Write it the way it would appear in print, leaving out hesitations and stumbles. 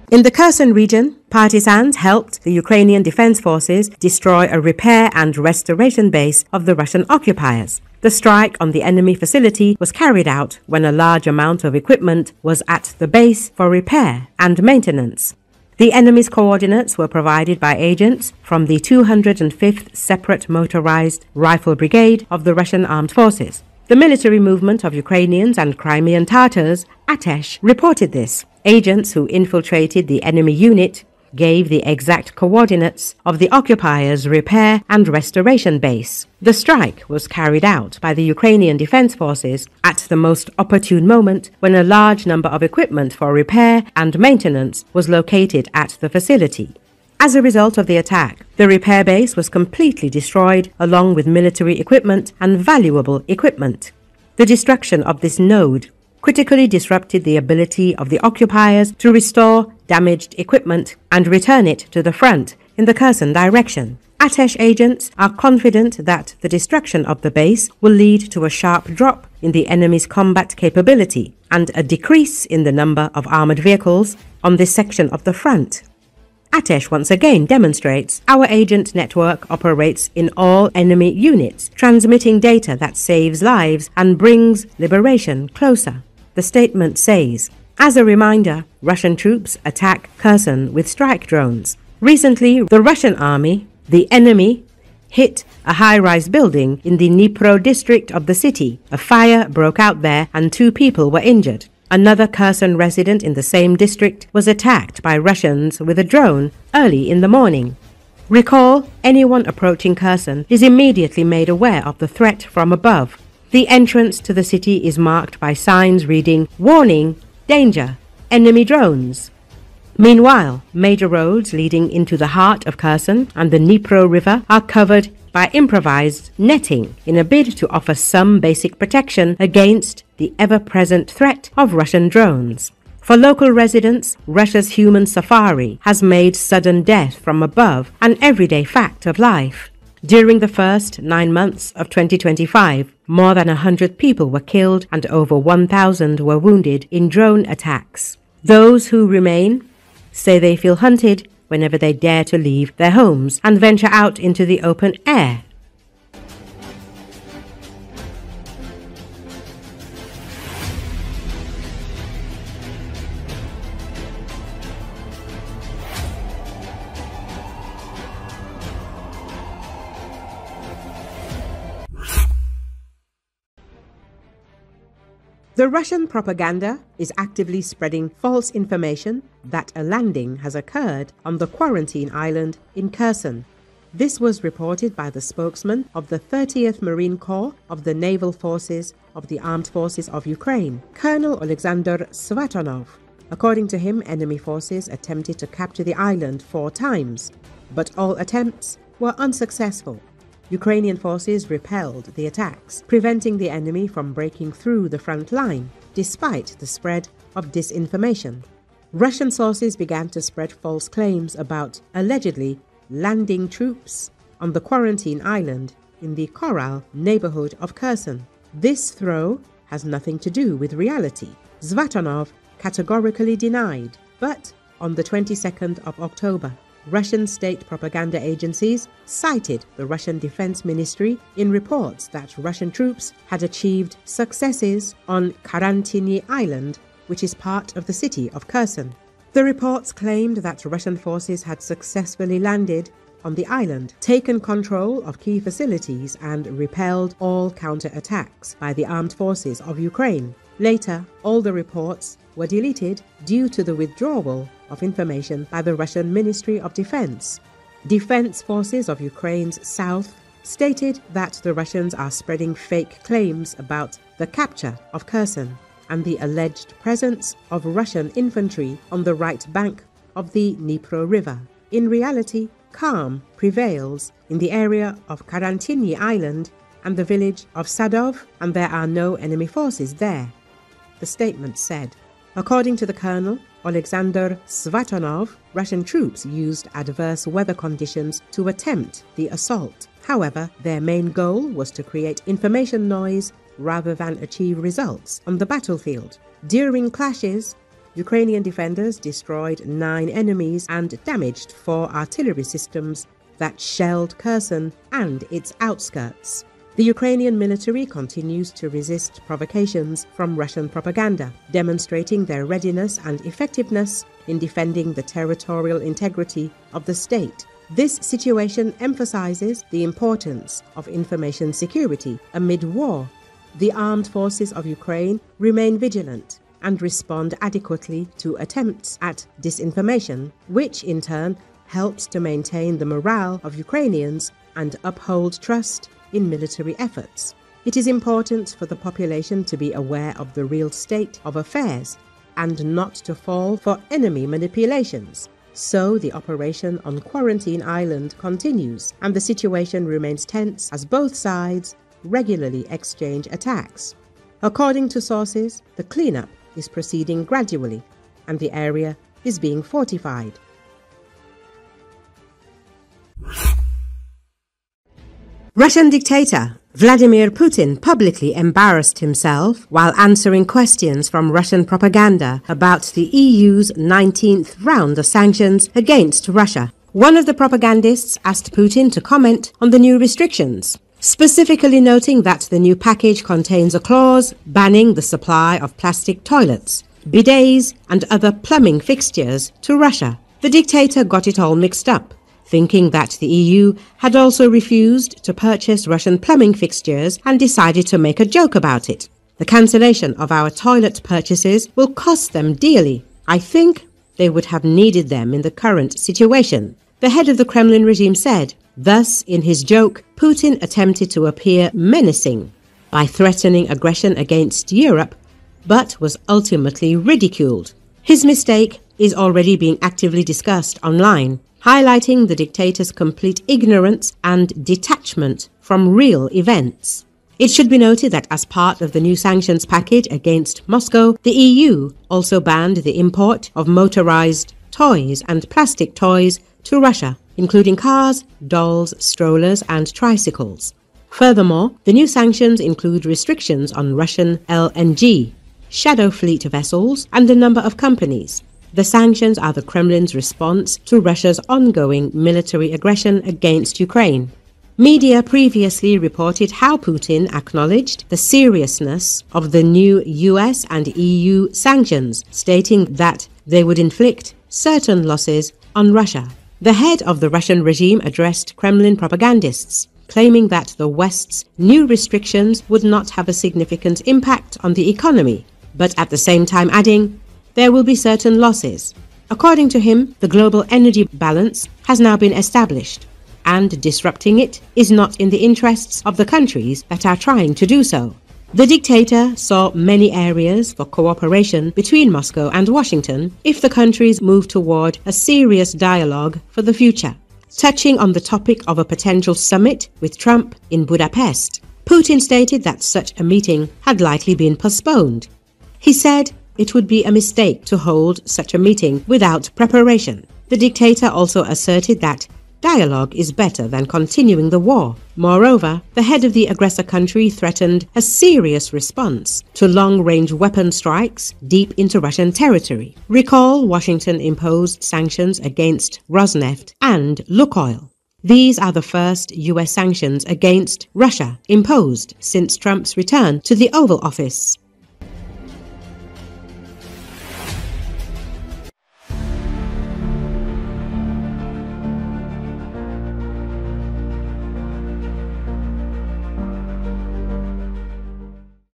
In the Kherson region, partisans helped the Ukrainian defense forces destroy a repair and restoration base of the Russian occupiers. The strike on the enemy facility was carried out when a large amount of equipment was at the base for repair and maintenance. The enemy's coordinates were provided by agents from the 205th Separate Motorized Rifle Brigade of the Russian Armed Forces. The military movement of Ukrainians and Crimean Tatars, Atesh, reported this. Agents who infiltrated the enemy unit gave the exact coordinates of the occupiers' repair and restoration base. The strike was carried out by the Ukrainian Defense Forces at the most opportune moment when a large number of equipment for repair and maintenance was located at the facility. As a result of the attack, the repair base was completely destroyed along with military equipment and valuable equipment. The destruction of this node critically disrupted the ability of the occupiers to restore damaged equipment and return it to the front in the Kherson direction. Atesh agents are confident that the destruction of the base will lead to a sharp drop in the enemy's combat capability and a decrease in the number of armored vehicles on this section of the front. Atesh once again demonstrates our agent network operates in all enemy units, transmitting data that saves lives and brings liberation closer. The statement says, as a reminder, Russian troops attack Kherson with strike drones. Recently, the Russian army, the enemy, hit a high-rise building in the Dnipro district of the city. A fire broke out there and 2 people were injured. Another Kherson resident in the same district was attacked by Russians with a drone early in the morning. Recall, anyone approaching Kherson is immediately made aware of the threat from above. The entrance to the city is marked by signs reading, "Warning, danger, enemy drones." Meanwhile, major roads leading into the heart of Kherson and the Dnipro River are covered by improvised netting in a bid to offer some basic protection against the ever-present threat of Russian drones. For local residents, Russia's human safari has made sudden death from above an everyday fact of life. During the first 9 months of 2025, more than 100 people were killed and over 1,000 were wounded in drone attacks. Those who remain say they feel hunted whenever they dare to leave their homes and venture out into the open air. The Russian propaganda is actively spreading false information that a landing has occurred on the quarantine island in Kherson. This was reported by the spokesman of the 30th Marine Corps of the Naval Forces of the Armed Forces of Ukraine, Colonel Alexander Svatonov. According to him, enemy forces attempted to capture the island 4 times, but all attempts were unsuccessful. Ukrainian forces repelled the attacks, preventing the enemy from breaking through the front line, despite the spread of disinformation. Russian sources began to spread false claims about allegedly landing troops on the quarantine island in the Koral neighborhood of Kherson. This throw has nothing to do with reality, Svatonov categorically denied, but on the 22nd of October, Russian state propaganda agencies cited the Russian Defense Ministry in reports that Russian troops had achieved successes on Karantini Island, which is part of the city of Kherson. The reports claimed that Russian forces had successfully landed on the island, taken control of key facilities and repelled all counterattacks by the armed forces of Ukraine. Later, all the reports were deleted due to the withdrawal of information by the Russian Ministry of Defense. Defense forces of Ukraine's south stated that the Russians are spreading fake claims about the capture of Kherson and the alleged presence of Russian infantry on the right bank of the Dnipro River. In reality, calm prevails in the area of Karantini Island and the village of Sadov, and there are no enemy forces there, the statement said. According to the colonel, Alexander Svatonov, Russian troops used adverse weather conditions to attempt the assault. However, their main goal was to create information noise rather than achieve results on the battlefield. During clashes, Ukrainian defenders destroyed 9 enemies and damaged 4 artillery systems that shelled Kherson and its outskirts. The Ukrainian military continues to resist provocations from Russian propaganda, demonstrating their readiness and effectiveness in defending the territorial integrity of the state. This situation emphasizes the importance of information security amid war. The armed forces of Ukraine remain vigilant and respond adequately to attempts at disinformation, which in turn helps to maintain the morale of Ukrainians and uphold trust in military efforts. It is important for the population to be aware of the real state of affairs and not to fall for enemy manipulations. So the operation on Quarantine Island continues, and the situation remains tense as both sides regularly exchange attacks. According to sources, the cleanup is proceeding gradually, and the area is being fortified. Russian dictator Vladimir Putin publicly embarrassed himself while answering questions from Russian propaganda about the EU's 19th round of sanctions against Russia. One of the propagandists asked Putin to comment on the new restrictions, specifically noting that the new package contains a clause banning the supply of plastic toilets, bidets, and other plumbing fixtures to Russia. The dictator got it all mixed up, thinking that the EU had also refused to purchase Russian plumbing fixtures and decided to make a joke about it. The cancellation of our toilet purchases will cost them dearly. I think they would have needed them in the current situation, the head of the Kremlin regime said. Thus, in his joke, Putin attempted to appear menacing by threatening aggression against Europe, but was ultimately ridiculed. His mistake is already being actively discussed online, highlighting the dictator's complete ignorance and detachment from real events. It should be noted that as part of the new sanctions package against Moscow, the EU also banned the import of motorized toys and plastic toys to Russia, including cars, dolls, strollers, and tricycles. Furthermore, the new sanctions include restrictions on Russian LNG, shadow fleet vessels, and a number of companies. The sanctions are the Kremlin's response to Russia's ongoing military aggression against Ukraine. Media previously reported how Putin acknowledged the seriousness of the new US and EU sanctions, stating that they would inflict certain losses on Russia. The head of the Russian regime addressed Kremlin propagandists, claiming that the West's new restrictions would not have a significant impact on the economy, but at the same time adding, there will be certain losses. According to him, the global energy balance has now been established, and disrupting it is not in the interests of the countries that are trying to do so. The dictator saw many areas for cooperation between Moscow and Washington if the countries move toward a serious dialogue for the future. Touching on the topic of a potential summit with Trump in Budapest, Putin stated that such a meeting had likely been postponed. He said it would be a mistake to hold such a meeting without preparation. The dictator also asserted that dialogue is better than continuing the war. Moreover, the head of the aggressor country threatened a serious response to long-range weapon strikes deep into Russian territory. Recall, Washington imposed sanctions against Rosneft and Lukoil. These are the first US sanctions against Russia imposed since Trump's return to the Oval Office.